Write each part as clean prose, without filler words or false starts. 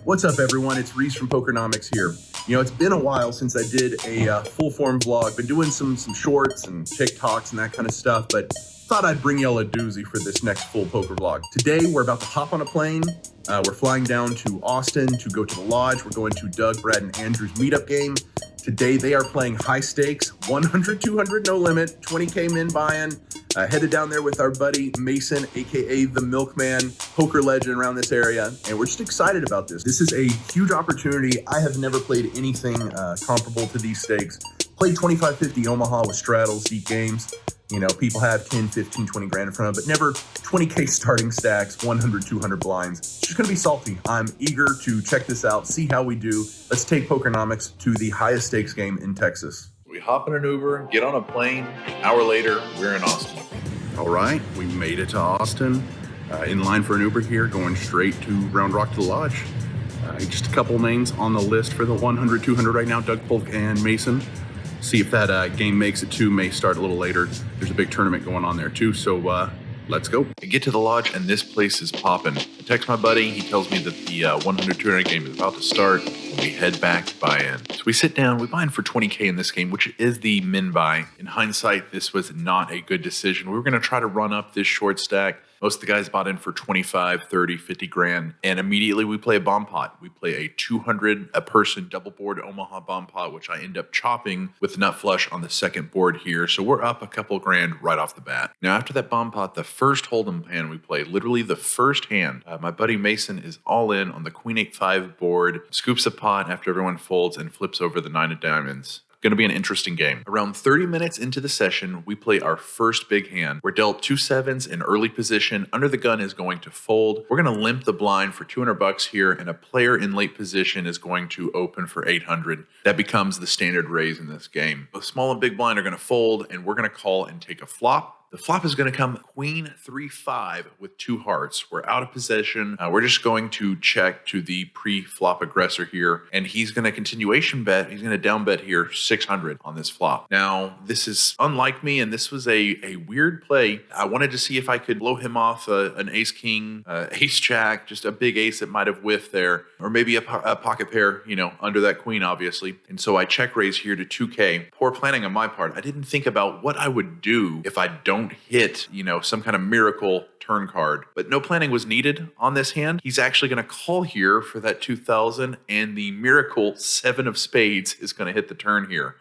What's up, everyone? It's Reese from POKERnomix here. You know, it's been a while since I did a full-form vlog. Been doing some shorts and TikToks and that kind of stuff, but thought I'd bring y'all a doozy for this next full poker vlog. Today, we're about to hop on a plane. We're flying down to Austin to go to the lodge. We're going to Doug, Brad, and Andrew's meetup game. Today, they are playing high stakes, 100, 200, no limit, 20K min buy-in. Headed down there with our buddy Mason, aka the Milkman, poker legend around this area, and we're just excited about this. This is a huge opportunity. I have never played anything comparable to these stakes. Played 25-50 Omaha with straddles, deep games. You know, people have 10, 15, 20 grand in front of them, but never 20K starting stacks, 100, 200 blinds. It's just gonna be salty. I'm eager to check this out, see how we do. Let's take POKERnomix to the highest stakes game in Texas. We hop in an Uber, get on a plane. An hour later, we're in Austin. All right, we made it to Austin. In line for an Uber here, going straight to Round Rock to the lodge. Just a couple names on the list for the 100, 200 right now, Doug, Polk, and Mason. See if that game makes it too, may start a little later. There's a big tournament going on there too, so let's go. I get to the lodge and this place is popping. I text my buddy, he tells me that the 100, 200 game is about to start. We head back to buy-in. So we sit down, we buy in for 20K in this game, which is the min buy. In hindsight, this was not a good decision. We were gonna try to run up this short stack. Most of the guys bought in for 25, 30, 50 grand. And immediately we play a bomb pot. We play a 200 a person double board Omaha bomb pot, which I end up chopping with nut flush on the second board here. So we're up a couple grand right off the bat. Now after that bomb pot, the first hold'em hand we play, literally the first hand, my buddy Mason is all in on the queen 8-5 board, scoops a pot after everyone folds and flips over the 9 of diamonds. Going to be an interesting game. Around 30 minutes into the session, we play our first big hand. We're dealt 2 sevens in early position. Under the gun is going to fold. We're going to limp the blind for 200 bucks here, and a player in late position is going to open for 800. That becomes the standard raise in this game. Both small and big blind are going to fold, and we're going to call and take a flop. The flop is going to come queen 3-5 with 2 hearts. We're out of possession. We're just going to check to the pre-flop aggressor here, and he's going to continuation bet. He's going to down bet here 600 on this flop. Now, this is unlike me, and this was a weird play. I wanted to see if I could blow him off an ace-king, ace-jack, just a big ace that might have whiffed there, or maybe a pocket pair, you know, under that queen, obviously. And so I check raise here to 2K. Poor planning on my part. I didn't think about what I would do if I don't hit, you know, some kind of miracle turn card. But no planning was needed on this hand. He's actually going to call here for that 2000, and the miracle 7 of spades is going to hit the turn here.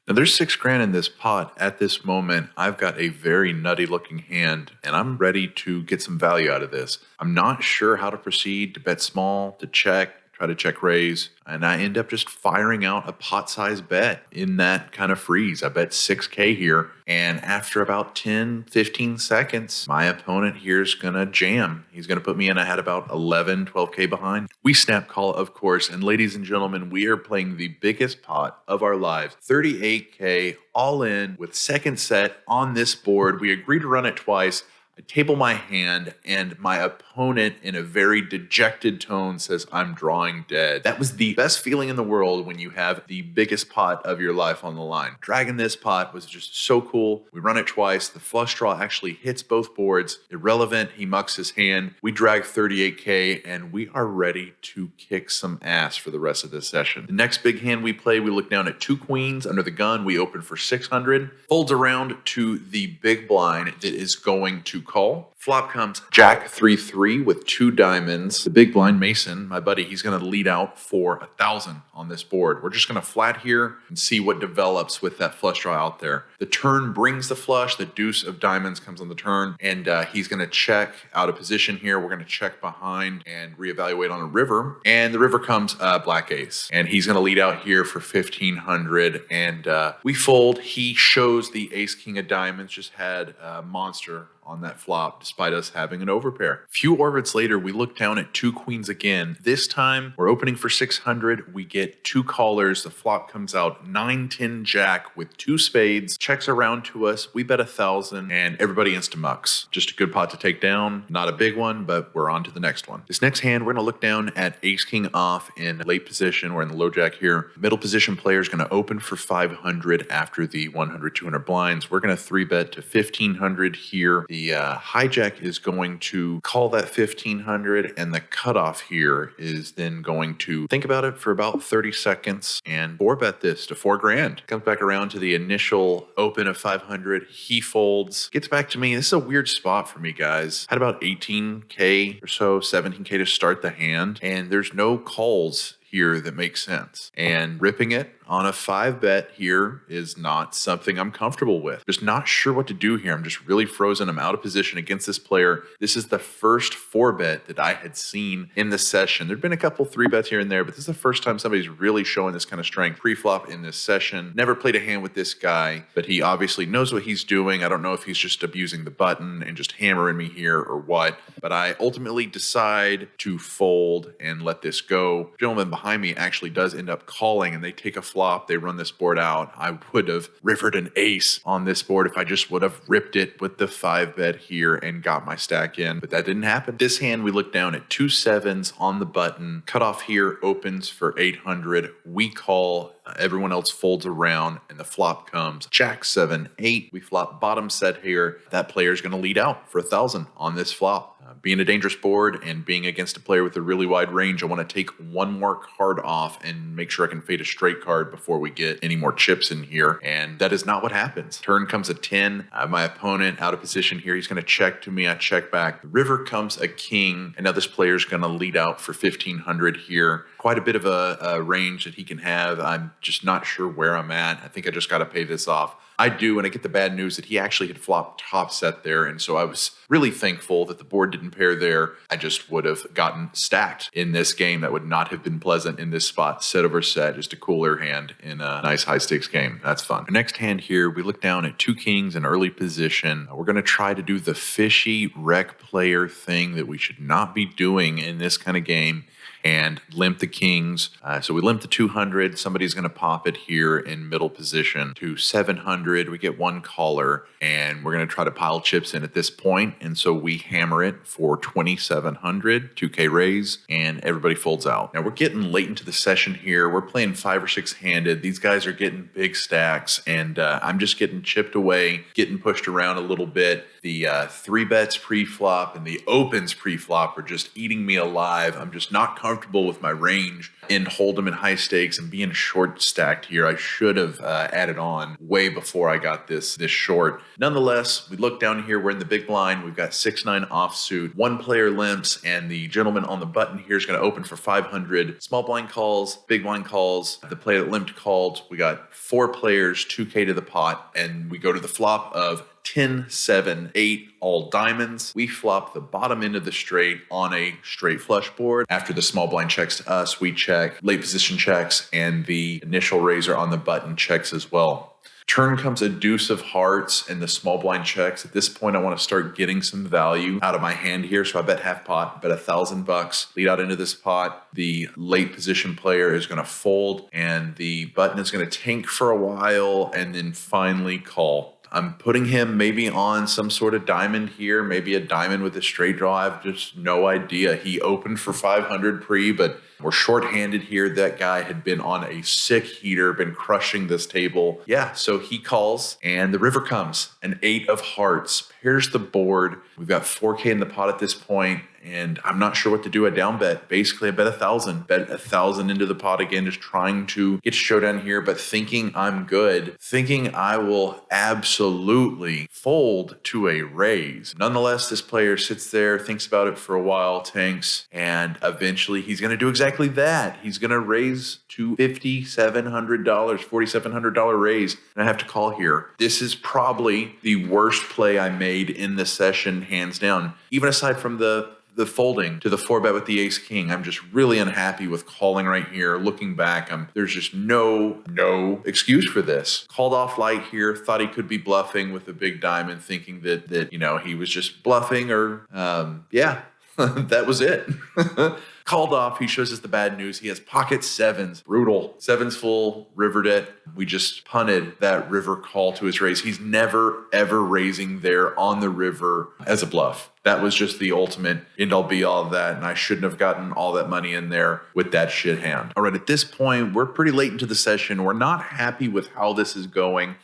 Now there's 6 grand in this pot at this moment. I've got a very nutty looking hand, and I'm ready to get some value out of this. I'm not sure how to proceed, to bet small, to check, try to check raise, and I end up just firing out a pot-sized bet in that kind of freeze. I bet 6K here, and after about 10, 15 seconds, my opponent here is gonna jam. He's gonna put me in. I had about 11, 12K behind. We snap call, of course, and ladies and gentlemen, we are playing the biggest pot of our lives, 38K, all in with second set on this board. We agreed to run it twice. I table my hand, and my opponent, in a very dejected tone, says, "I'm drawing dead." That was the best feeling in the world when you have the biggest pot of your life on the line. Dragging this pot was just so cool. We run it twice. The flush draw actually hits both boards. Irrelevant, he mucks his hand. We drag 38K, and we are ready to kick some ass for the rest of this session. The next big hand we play, we look down at 2 queens under the gun. We open for 600. Folds around to the big blind that is going to call. Flop comes Jack 3-3 with 2 diamonds. The big blind Mason, my buddy, he's going to lead out for 1,000 on this board. We're just going to flat here and see what develops with that flush draw out there. The turn brings the flush. The deuce of diamonds comes on the turn, and he's going to check out of position here. We're going to check behind and reevaluate on a river, and the river comes black ace, and he's going to lead out here for 1,500, and we fold. He shows the ace king of diamonds, just had a monster on that flop, despite us having an overpair. A few orbits later, we look down at 2 queens again. This time, we're opening for 600. We get 2 callers. The flop comes out 9-10 jack with 2 spades. Checks around to us. We bet 1,000, and everybody insta-mucks. Just a good pot to take down. Not a big one, but we're on to the next one. This next hand, we're gonna look down at ace king off in late position. We're in the low jack here. Middle position player is gonna open for 500 after the 100, 200 blinds. We're gonna 3-bet to 1,500 here. The The hijack is going to call that 1500, and the cutoff here is then going to think about it for about 30 seconds and 4-bet this to 4 grand. Comes back around to the initial open of 500. He folds, gets back to me. This is a weird spot for me, guys. Had about 18K or so, 17K to start the hand, and there's no calls here that makes sense. And ripping it on a 5-bet here is not something I'm comfortable with. Just not sure what to do here. I'm just really frozen. I'm out of position against this player. This is the first 4-bet that I had seen in the session. There'd been a couple 3-bets here and there, but this is the first time somebody's really showing this kind of strength pre-flop in this session. Never played a hand with this guy, but he obviously knows what he's doing. I don't know if he's just abusing the button and just hammering me here or what, but I ultimately decide to fold and let this go. Gentleman behind me actually does end up calling, and they take a flop. They run this board out. I would have rivered an ace on this board if I just would have ripped it with the 5-bet here and got my stack in, but that didn't happen. This hand, we look down at 2 7s on the button. Cutoff here opens for 800. We call. Everyone else folds around, and the flop comes Jack 7 8. We flop bottom set here. That player is going to lead out for 1,000 on this flop. Being a dangerous board and being against a player with a really wide range, I want to take one more card off and make sure I can fade a straight card before we get any more chips in here. And that is not what happens. Turn comes a 10. My opponent out of position here. He's going to check to me. I check back. The river comes a king. And now this player is going to lead out for 1,500 here. Quite a bit of a range that he can have. I'm just not sure where I'm at. I think I just got to pay this off. I do, and I get the bad news that he actually had flopped top set there, and so I was really thankful that the board didn't pair there. I just would have gotten stacked in this game. That would not have been pleasant in this spot. Set over set, just a cooler hand in a nice high-stakes game. That's fun. Our next hand here, we look down at 2 kings in early position. We're going to try to do the fishy rec player thing that we should not be doing in this kind of game, and limp the kings. So we limp the 200. Somebody's going to pop it here in middle position to 700. We get one caller, and we're going to try to pile chips in at this point. And so we hammer it for 2,700, 2K raise, and everybody folds out. Now we're getting late into the session here. We're playing 5 or 6 handed. These guys are getting big stacks, and I'm just getting chipped away, getting pushed around a little bit. The 3-bets pre-flop and the opens pre-flop are just eating me alive. I'm just not comfortable with my range in hold'em and high stakes and being short stacked here. I should have added on way before I got this short. Nonetheless, we look down here. We're in the big blind. We've got 6-9 offsuit. One player limps, and the gentleman on the button here is going to open for 500. Small blind calls, big blind calls. The player that limped called. We got 4 players, 2K to the pot, and we go to the flop of 10, 7, 8, all diamonds. We flop the bottom end of the straight on a straight flush board. After the small blind checks to us, we check, late position checks, and the initial raiser on the button checks as well. Turn comes a deuce of hearts, and the small blind checks. At this point, I want to start getting some value out of my hand here, so I bet half pot, bet $1,000, lead out into this pot. The late position player is going to fold, and the button is going to tank for a while, and then finally call. I'm putting him maybe on some sort of diamond here, maybe a diamond with a straight draw. I have just no idea. He opened for 500 pre, but we're shorthanded here. That guy had been on a sick heater, been crushing this table. Yeah, so he calls, and the river comes. An 8 of hearts pairs the board. We've got 4K in the pot at this point, and I'm not sure what to do. A down bet. Basically, I bet 1,000. Bet 1,000 into the pot again, just trying to get showdown here, but thinking I'm good. Thinking I will absolutely fold to a raise. Nonetheless, this player sits there, thinks about it for a while, tanks, and eventually he's going to do exactly that. He's going to raise to $5,700, $4,700 raise, and I have to call here. This is probably the worst play I made in the session, hands down. Even aside from the folding to the 4-bet with the ace king, I'm just really unhappy with calling right here. Looking back, there's just no excuse for this. Called off light here, thought he could be bluffing with a big diamond, thinking that you know, he was just bluffing, or yeah, that was it. Called off. He shows us the bad news. He has pocket 7s. Brutal. 7s full, rivered it. We just punted that river call to his raise. He's never, ever raising there on the river as a bluff. That was just the ultimate end-all be-all of that, and I shouldn't have gotten all that money in there with that shit hand. All right, at this point, we're pretty late into the session. We're not happy with how this is going,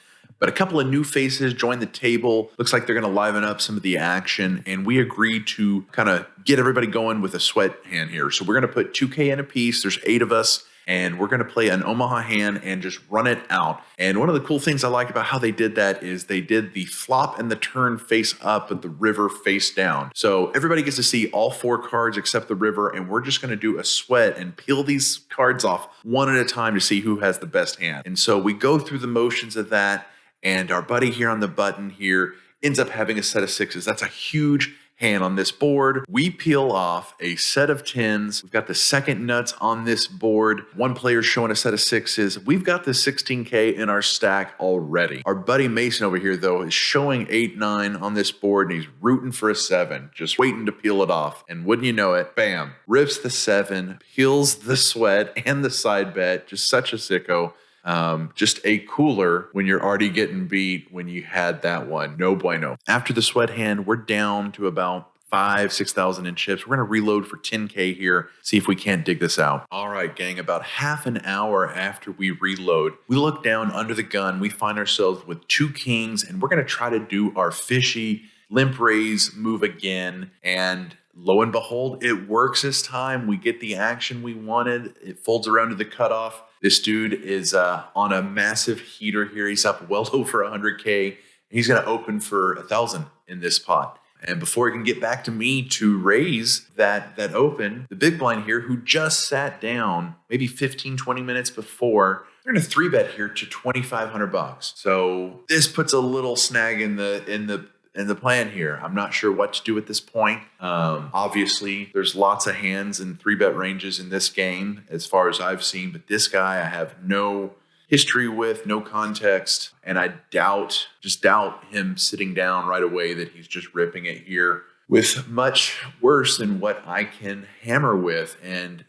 But a couple of new faces joined the table. Looks like they're going to liven up some of the action. And we agreed to kind of get everybody going with a sweat hand here. So we're going to put 2K in a piece. There's 8 of us. And we're going to play an Omaha hand and just run it out. And one of the cool things I like about how they did that is they did the flop and the turn face up, but the river face down. So everybody gets to see all 4 cards except the river, and we're just going to do a sweat and peel these cards off one at a time to see who has the best hand. And so we go through the motions of that, and our buddy here on the button here ends up having a set of 6s. That's a huge hand on this board. We peel off a set of 10s. We've got the second nuts on this board. One player's showing a set of 6s. We've got the 16K in our stack already. Our buddy Mason over here, though, is showing 8-9 on this board, and he's rooting for a 7, just waiting to peel it off. And wouldn't you know it, bam, rips the 7, peels the sweat and the side bet. Just such a sicko. Just a cooler when you're already getting beat when you had that one. No bueno. After the sweat hand, we're down to about 6,000 in chips. We're going to reload for 10K here, see if we can't dig this out. All right, gang, about half an hour after we reload, we look down under the gun. We find ourselves with 2 kings, and we're going to try to do our fishy limp raise move again. And lo and behold, it works this time. We get the action we wanted. It folds around to the cutoff. This dude is on a massive heater here. He's up well over 100K. He's going to open for 1,000 in this pot. And before he can get back to me to raise that open, the big blind here, who just sat down maybe 15, 20 minutes before, they're going to 3-bet here to $2,500. So this puts a little snag in the plan here. I'm not sure what to do at this point. Obviously, there's lots of hands and 3-bet ranges in this game as far as I've seen, but this guy I have no history with, no context, and I just doubt him sitting down right away that he's just ripping it here with much worse than what I can hammer with. And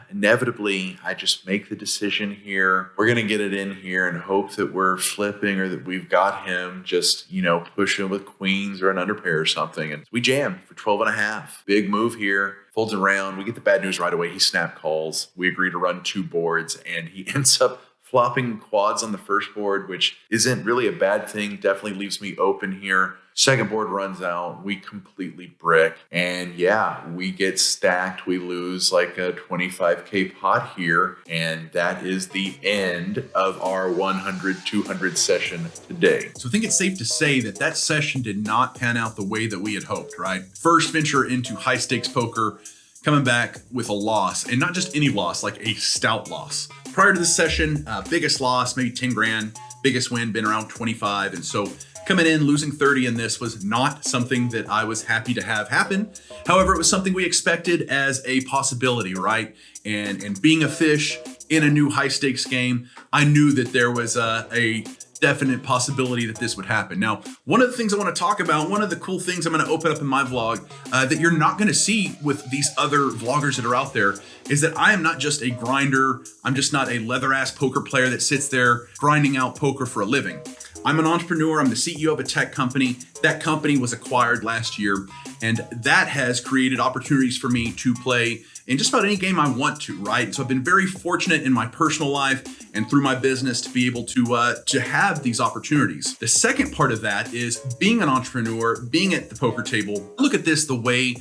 inevitably, I just make the decision here. We're going to get it in here and hope that we're flipping or that we've got him just, pushing with queens or an underpair or something. And we jam for 12.5. Big move here. Folds around. We get the bad news right away. He snap calls. We agree to run 2 boards, and he ends up flopping quads on the first board, which isn't really a bad thing. Definitely leaves me open here. Second board runs out. We completely brick. And yeah, we get stacked. We lose like a 25K pot here. And that is the end of our 100-200 session today. So I think it's safe to say that session did not pan out the way that we had hoped, right? First venture into high stakes poker, coming back with a loss, and not just any loss, like a stout loss. Prior to this session, biggest loss, maybe 10 grand, biggest win, been around 25. And so coming in, losing 30 in this was not something that I was happy to have happen. However, it was something we expected as a possibility, right? And being a fish in a new high stakes game, I knew that there was a definite possibility that this would happen. Now, one of the things I want to talk about, one of the cool things I'm going to open up in my vlog that you're not going to see with these other vloggers that are out there is that I am not just a grinder. I'm just not a leather ass poker player that sits there grinding out poker for a living. I'm an entrepreneur. I'm the CEO of a tech company. That company was acquired last year, and that has created opportunities for me to play in just about any game I want to, right? So I've been very fortunate in my personal life and through my business to be able to have these opportunities. The second part of that is being an entrepreneur, being at the poker table. Look at this the way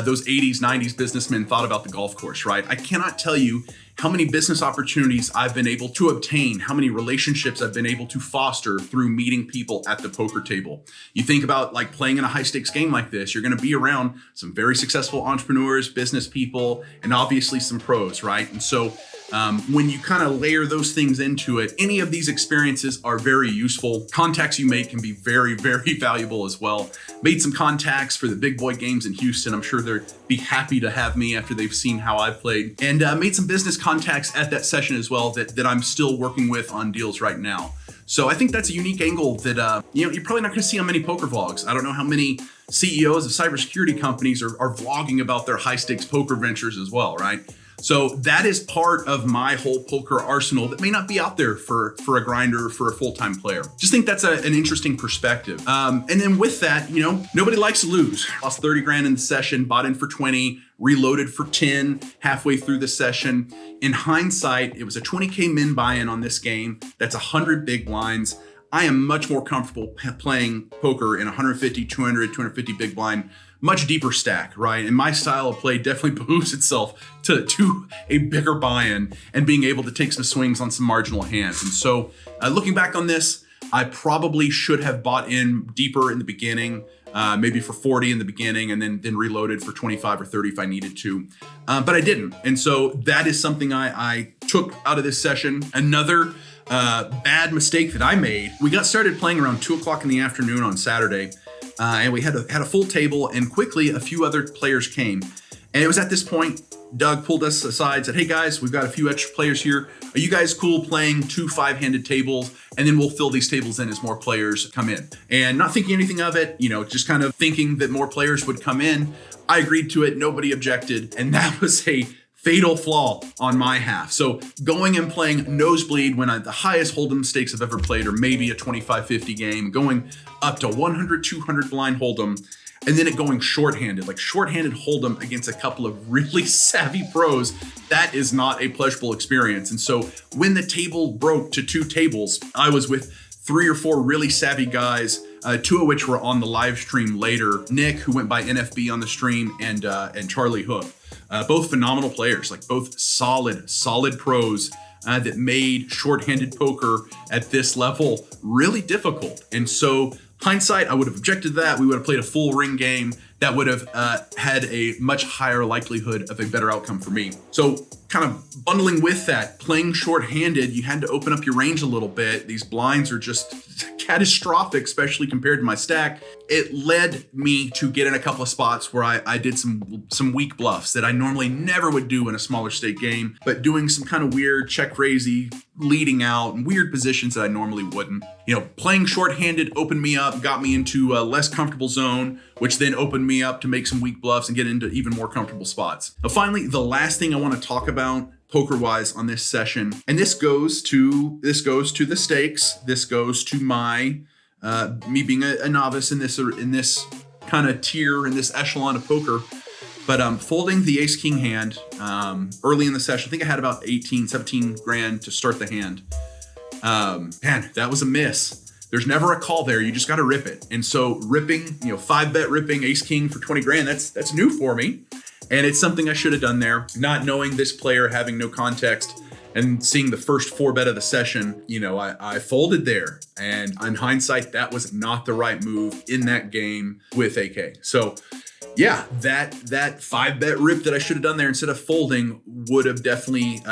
those 80s, 90s businessmen thought about the golf course, right? I cannot tell you how many business opportunities I've been able to obtain, how many relationships I've been able to foster through meeting people at the poker table. You think about like playing in a high stakes game like this, you're going to be around some very successful entrepreneurs, business people, and obviously some pros, right? And so when you kind of layer those things into it, any of these experiences are very useful. Contacts you make can be very, very valuable as well. Made some contacts for the big boy games in Houston. I'm sure they'll be happy to have me after they've seen how I've played. And made some business contacts at that session as well that I'm still working with on deals right now. So I think that's a unique angle that you're probably not going to see on many poker vlogs. I don't know how many CEOs of cybersecurity companies are vlogging about their high stakes poker ventures as well, right? So that is part of my whole poker arsenal that may not be out there for a grinder, for a full-time player. Just think that's an interesting perspective. And then with that, nobody likes to lose. Lost 30 grand in the session, bought in for 20, reloaded for 10 halfway through the session. In hindsight, it was a 20K min buy-in on this game. That's 100 big blinds. I am much more comfortable playing poker in 150, 200, 250 big blind, much deeper stack, right? And my style of play definitely behooves itself to a bigger buy-in and being able to take some swings on some marginal hands. And so looking back on this, I probably should have bought in deeper in the beginning, maybe for 40 in the beginning, and then reloaded for 25 or 30 if I needed to. But I didn't. And so that is something I took out of this session. Another bad mistake that I made, we got started playing around 2 o'clock in the afternoon on Saturday, and we had a full table, and quickly a few other players came. And it was at this point, Doug pulled us aside, said, "Hey guys, we've got a few extra players here. Are you guys cool playing 2 5-handed tables? And then we'll fill these tables in as more players come in." And not thinking anything of it, just kind of thinking that more players would come in. I agreed to it. Nobody objected. And that was a fatal flaw on my half. So going and playing nosebleed when the highest hold'em stakes I've ever played, or maybe a 25-50 game, going up to 100, 200 blind hold'em, and then it going shorthanded, like shorthanded hold'em against a couple of really savvy pros, that is not a pleasurable experience. And so when the table broke to 2 tables, I was with 3 or 4 really savvy guys, 2 of which were on the live stream later. Nick, who went by NFB on the stream, and Charlie Hook. Both phenomenal players, like both solid pros that made shorthanded poker at this level really difficult. And so hindsight, I would have objected to that. We would have played a full ring game that would have had a much higher likelihood of a better outcome for me. So kind of bundling with that, playing shorthanded, you had to open up your range a little bit. These blinds are just catastrophic, especially compared to my stack. It led me to get in a couple of spots where I did some weak bluffs that I normally never would do in a smaller stake game, but doing some kind of weird check raisey, leading out, and weird positions that I normally wouldn't. Playing shorthanded opened me up, got me into a less comfortable zone, which then opened me up to make some weak bluffs and get into even more comfortable spots. Now, finally, the last thing I want to talk about poker-wise on this session, and this goes to the stakes. This goes to my me being a novice in this kind of tier, in this echelon of poker. But folding the ace-king hand early in the session, I think I had about 18, 17 grand to start the hand. Man, that was a miss. There's never a call there. You just got to rip it. And so ripping, 5-bet ripping ace-king for 20 grand, that's new for me. And it's something I should have done there. Not knowing this player, having no context, and seeing the first 4-bet of the session, I folded there. And in hindsight, that was not the right move in that game with AK. So yeah, that 5-bet rip that I should have done there instead of folding would have definitely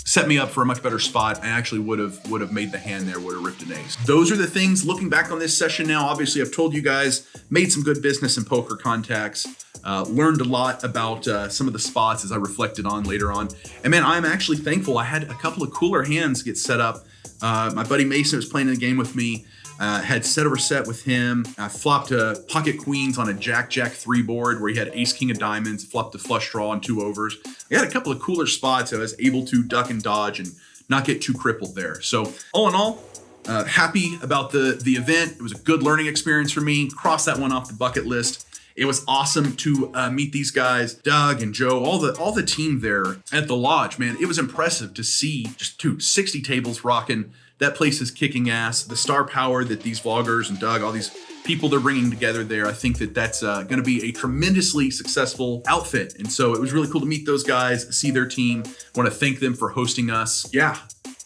set me up for a much better spot. I actually would have made the hand there, would have ripped an ace. Those are the things looking back on this session now. Obviously, I've told you guys, made some good business in poker contacts, learned a lot about some of the spots as I reflected on later on. And man, I'm actually thankful. I had a couple of cooler hands get set up. My buddy Mason was playing in the game with me. Had set over set with him. I flopped pocket queens on a Jack 3 board where he had ace king of diamonds, flopped a flush draw on 2 overs. I had a couple of cooler spots I was able to duck and dodge and not get too crippled there. So all in all, happy about the event. It was a good learning experience for me. Cross that one off the bucket list. It was awesome to meet these guys, Doug and Joe, all the team there at the lodge. Man, it was impressive to see just 60 tables rocking. That place is kicking ass. The star power that these vloggers and Doug, all these people they're bringing together there, I think that's going to be a tremendously successful outfit. And so it was really cool to meet those guys, see their team. I want to thank them for hosting us. Yeah,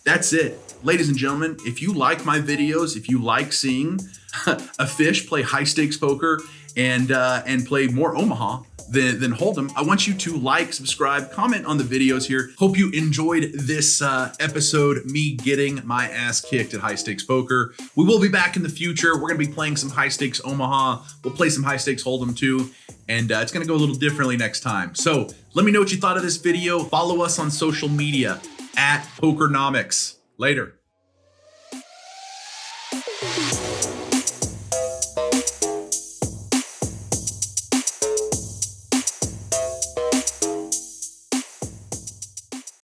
that's it. Ladies and gentlemen, if you like my videos, if you like seeing a fish play high stakes poker and play more Omaha than Hold'em, I want you to like, subscribe, comment on the videos here. Hope you enjoyed this episode, me getting my ass kicked at high stakes poker. We will be back in the future. We're gonna be playing some high stakes Omaha. We'll play some high stakes Hold'em too. And it's gonna go a little differently next time. So let me know what you thought of this video. Follow us on social media at pokernomix. Later.